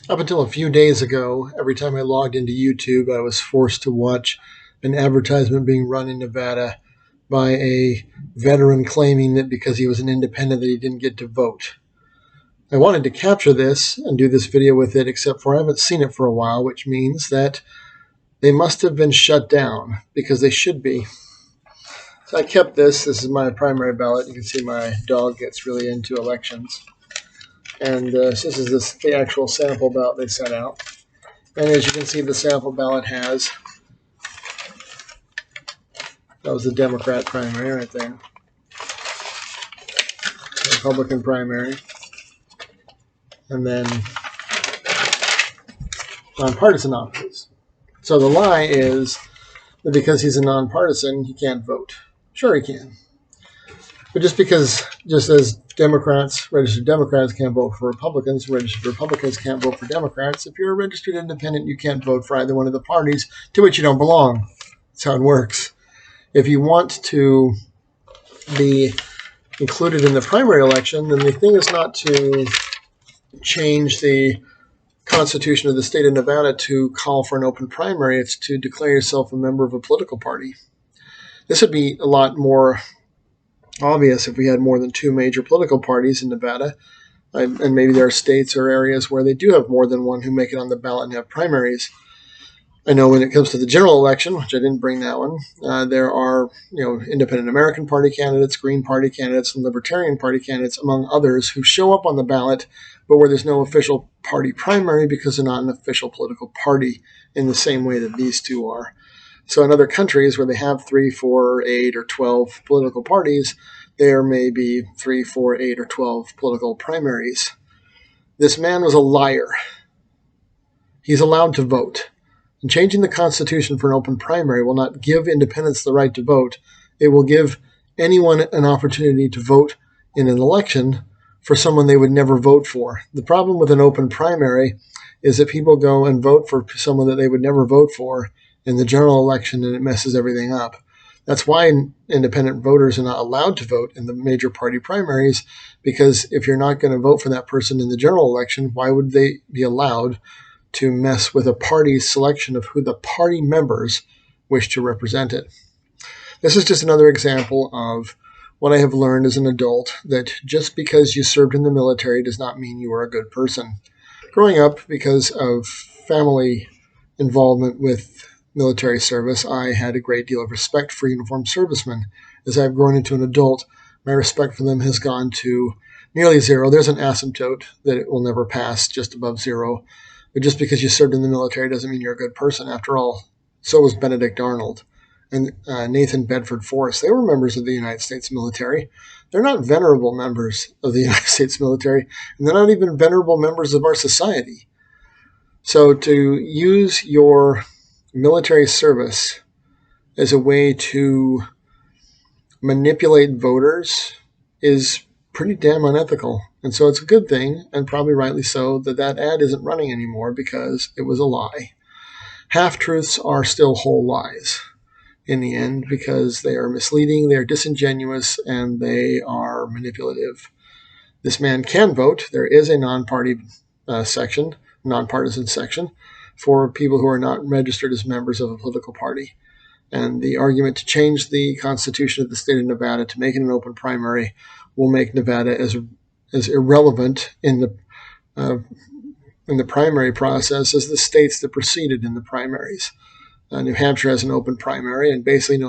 Up until a few days ago, every time I logged into YouTube, I was forced to watch an advertisement being run in Nevada by a veteran claiming that because he was an independent that he didn't get to vote. I wanted to capture this and do this video with it, except for I haven't seen it for a while, which means that they must have been shut down because they should be. So I kept this. This is my primary ballot. You can see my dog gets really into elections. And this is the actual sample ballot they sent out. And as you can see, the sample ballot has, that was the Democrat primary right there, Republican primary, and then nonpartisan offices. So the lie is that because he's a nonpartisan, he can't vote. Sure he can. But just as registered Democrats can't vote for Republicans, registered Republicans can't vote for Democrats, if you're a registered independent, you can't vote for either one of the parties to which you don't belong. That's how it works. If you want to be included in the primary election, then the thing is not to change the Constitution of the state of Nevada to call for an open primary. It's to declare yourself a member of a political party. This would be a lot more obvious if we had more than two major political parties in Nevada. And maybe there are states or areas where they do have more than one who make it on the ballot and have primaries. I know when it comes to the general election, which I didn't bring that one, there are Independent American Party candidates, Green Party candidates, and Libertarian Party candidates, among others, who show up on the ballot, but where there's no official party primary because they're not an official political party in the same way that these two are. So in other countries where they have 3, 4, 8, or 12 political parties, there may be 3, 4, 8, or 12 political primaries. This man was a liar. He's allowed to vote. And changing the Constitution for an open primary will not give independents the right to vote. It will give anyone an opportunity to vote in an election for someone they would never vote for. The problem with an open primary is that people go and vote for someone that they would never vote for in the general election, and it messes everything up. That's why independent voters are not allowed to vote in the major party primaries, because if you're not going to vote for that person in the general election, why would they be allowed to mess with a party's selection of who the party members wish to represent it? This is just another example of what I have learned as an adult, that just because you served in the military does not mean you are a good person. Growing up, because of family involvement with military service, I had a great deal of respect for uniformed servicemen. As I've grown into an adult, my respect for them has gone to nearly zero. There's an asymptote that it will never pass just above zero. But just because you served in the military doesn't mean you're a good person. After all, so was Benedict Arnold and Nathan Bedford Forrest. They were members of the United States military. They're not venerable members of the United States military, and they're not even venerable members of our society. So to use your military service as a way to manipulate voters is pretty damn unethical. And so it's a good thing, and probably rightly so, that that ad isn't running anymore, because it was a lie. Half-truths are still whole lies in the end, because they are misleading, they are disingenuous, and they are manipulative. This man can vote. There is a nonpartisan section for people who are not registered as members of a political party. And the argument to change the Constitution of the state of Nevada to make it an open primary will make Nevada as irrelevant in the primary process as the states that preceded in the primaries. New Hampshire has an open primary, and basically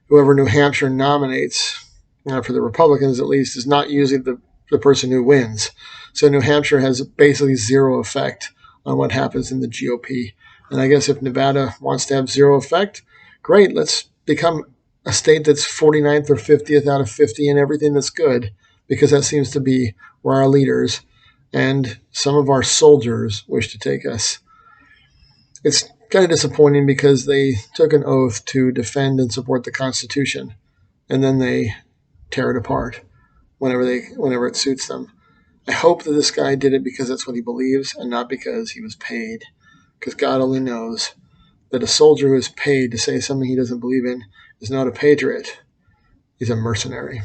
whoever New Hampshire nominates, for the Republicans at least, is not usually the person who wins. So New Hampshire has basically zero effect on what happens in the GOP. And I guess if Nevada wants to have zero effect, great, let's become a state that's 49th or 50th out of 50 in everything that's good, because that seems to be where our leaders and some of our soldiers wish to take us. It's kind of disappointing because they took an oath to defend and support the Constitution, and then they tear it apart whenever it suits them. I hope that this guy did it because that's what he believes and not because he was paid, because God only knows that a soldier who is paid to say something he doesn't believe in is not a patriot. He's a mercenary.